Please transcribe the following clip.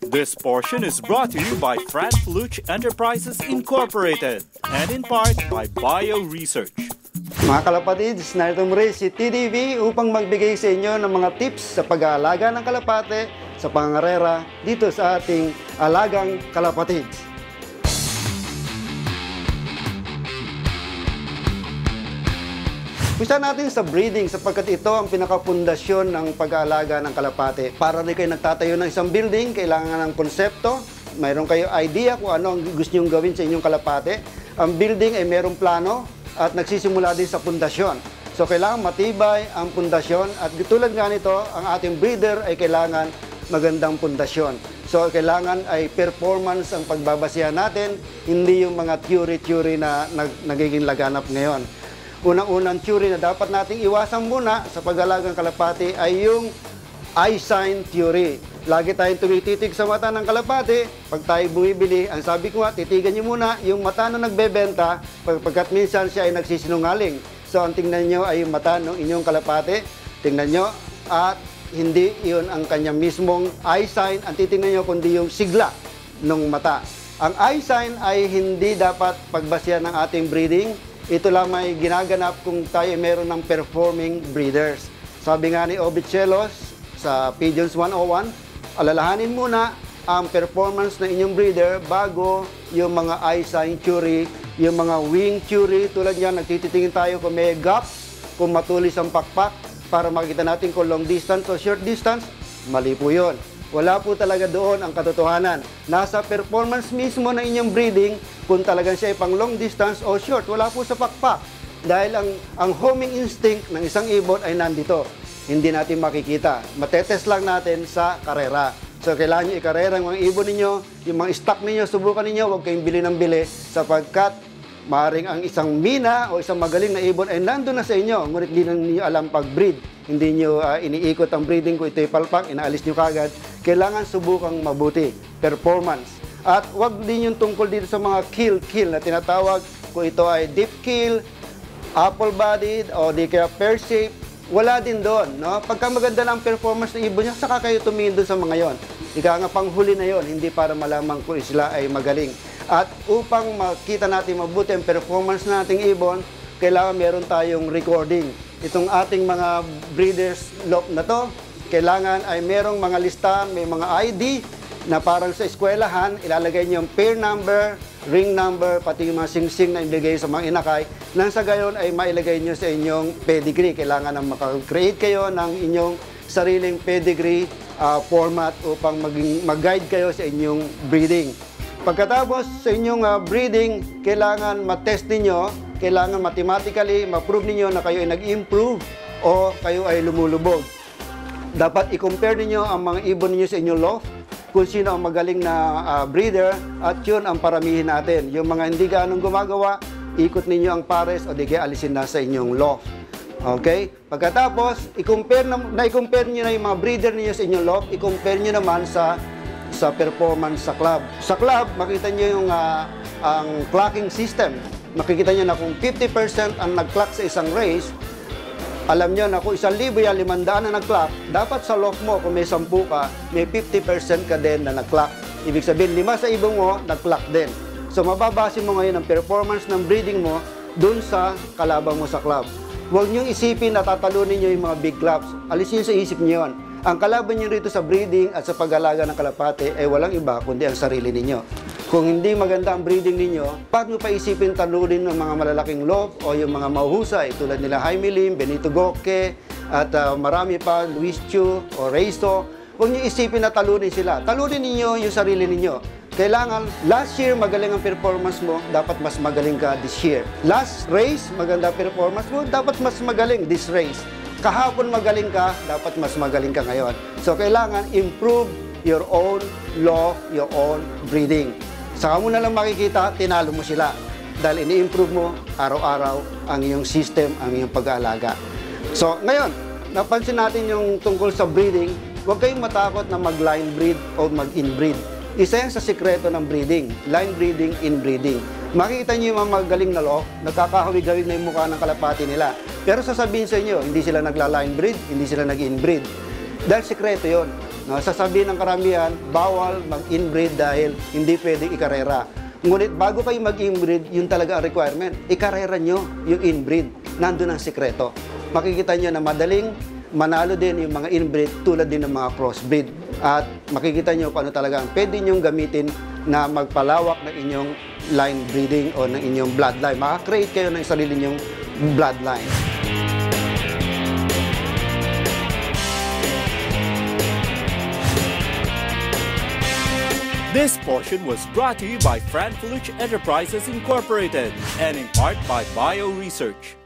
This portion is brought to you by Frank Luch Enterprises Incorporated and in part by Bio Research. Mga kalapatids, narito muli si TDV upang magbigay sa inyo ng mga tips sa pag-aalaga ng kalapate sa pangarera dito sa ating alagang kalapatids. Gusto natin sa breeding sapagkat ito ang pinakapundasyon ng pag-aalaga ng kalapate. Para rin kayo nagtatayo ng isang building, kailangan ng konsepto, mayroon kayo idea kung ano ang gusto nyo gawin sa inyong kalapate. Ang building ay mayroong plano at nagsisimula din sa pundasyon. So kailangan matibay ang pundasyon at tulad nga nito, ang ating breeder ay kailangan magandang pundasyon. So kailangan ay performance ang pagbabasihan natin, hindi yung mga theory na nagiging laganap ngayon. Unang-unang theory na dapat nating iwasan muna sa pag-alagang kalapate ay yung eye sign theory. Lagi tayong tumititig sa mata ng kalapate. Pag tayo bumibili, ang sabi ko nga, titigan nyo muna yung mata na nagbebenta pagkat minsan siya ay nagsisinungaling. So ang tingnan nyo ay yung mata ng inyong kalapate. Tingnan nyo at hindi yun ang kanyang mismong eye sign. Ang titingnan nyo kundi yung sigla ng mata. Ang eye sign ay hindi dapat pagbasihan ng ating breeding. Ito lamang ay ginaganap kung tayo meron ng performing breeders. Sabi nga ni Obichelos sa Pigeons 101, alalahanin muna ang performance ng inyong breeder bago yung mga eye sign theory, yung mga wing theory. Tulad yan, nagtititingin tayo kung may gaps, kung matulis ang pakpak, para makita natin kung long distance o short distance. Mali po yun. Wala po talaga doon ang katotohanan. Nasa performance mismo ng inyong breeding kung talagang siya ay pang long distance o short. Wala po sa pakpak. Dahil ang homing instinct ng isang ibon ay nandito. Hindi natin makikita. Matetest lang natin sa karera. So kailangan nyo ikarera ang mga ibon ninyo, yung mga stock ninyo, subukan ninyo, huwag kayong bili ng bili sapagkat maaaring ang isang mina o isang magaling na ibon ay nandun na sa inyo, ngunit hindi ninyo alam pag-breed. Hindi nyo iniikot ang breeding kung ito'y palpak, inaalis nyo kagad. Kailangan subukang mabuti. Performance. At wag din yung tungkol dito sa mga kill na tinatawag. Kung ito ay deep kill, apple-bodied, o di kaya pear-shape, wala din doon. No? Pagka maganda na ang performance ng ibon niya, saka kayo tumingin doon sa mga yon. Ika nga panghuli na yon, hindi para malaman kung sila ay magaling. At upang makita natin mabuti ang performance ng ating ibon, kailangan meron tayong recording. Itong ating mga breeders lot na to, kailangan ay merong mga listahan, may mga ID na parang sa eskwelahan, ilalagay niyo yung pair number, ring number, pati yung mga sing-sing na ibigay sa mga inakay. Nang sa gayon ay mailagay niyo sa inyong pedigree. Kailangan na makakreate kayo ng inyong sariling pedigree format upang mag-guide kayo sa inyong breeding. Pagkatapos sa inyong breeding, kailangan matest ninyo, kailangan mathematically ma-prove ninyo na kayo ay nag-improve o kayo ay lumulubog. Dapat i-compare ninyo ang mga ibon ninyo sa inyong loft, kung sino ang magaling na breeder, at yun ang paramihin natin. Yung mga hindi gaanong gumagawa, ikot ninyo ang pares o di kaya alisin na sa inyong loft. Okay? Pagkatapos, i-compare nyo na yung mga breeder ninyo sa inyong loft, i-compare nyo naman sa performance sa club. Sa club, makita nyo yung ang clocking system. Makikita nyo na kung 50% ang nag-clock sa isang race, alam nyo na kung 1,000 yan, 500 na nag-clock, dapat sa loft mo, kung may 10 ka, may 50% ka din na nag-clock. Ibig sabihin, 5 sa ibong mo, nag-clock din. So, mababase mo ngayon ang performance ng breeding mo dun sa kalaban mo sa club. Huwag nyo isipin na tatalunin nyo yung mga big clubs. Alisin sa isip nyo yun. Ang kalaban nyo rito sa breeding at sa pag-alaga ng kalapate ay walang iba kundi ang sarili ninyo. Kung hindi maganda ang breeding ninyo, bakit nyo pa isipin talunin ng mga malalaking loft o yung mga mahuhusay tulad nila Jaime Lim, Benito Goque, at marami pa, Luis Chu o Reisto. Huwag nyo isipin na talunin sila. Talunin ninyo yung sarili ninyo. Kailangan, last year magaling ang performance mo, dapat mas magaling ka this year. Last race, maganda performance mo, dapat mas magaling this race. Kahapon magaling ka, dapat mas magaling ka ngayon. So kailangan improve your own law, your own breeding. Saka mo na lang makikita, tinalo mo sila. Dahil ini-improve mo araw-araw ang iyong system, ang iyong pag-aalaga. So, ngayon, napansin natin yung tungkol sa breeding, huwag kayong matakot na mag-line breed o mag-inbreed. Isa yan sa sikreto ng breeding, line breeding, inbreeding. Makikita niyo yung mga magaling na law, nagkakahawig-hawig na yung mukha ng kalapati nila. Pero sasabihin sa inyo, hindi sila nagla-line breed, hindi sila nag-inbreed. Dahil sikreto yon. No, sasabihin ng karamihan, bawal mag-inbreed dahil hindi pwedeng ikarera. Ngunit bago kayo mag-inbreed, yun talaga ang requirement. Ikarera nyo yung inbreed. Nandun ang sikreto. Makikita nyo na madaling manalo din yung mga inbreed tulad din ng mga crossbreed. At makikita nyo kung ano talaga ang pwede nyong gamitin na magpalawak ng inyong line breeding o ng inyong bloodline. Makakreate kayo ng sarili nyong bloodline. This portion was brought to you by Fran Fluch Enterprises Incorporated and in part by Bio Research.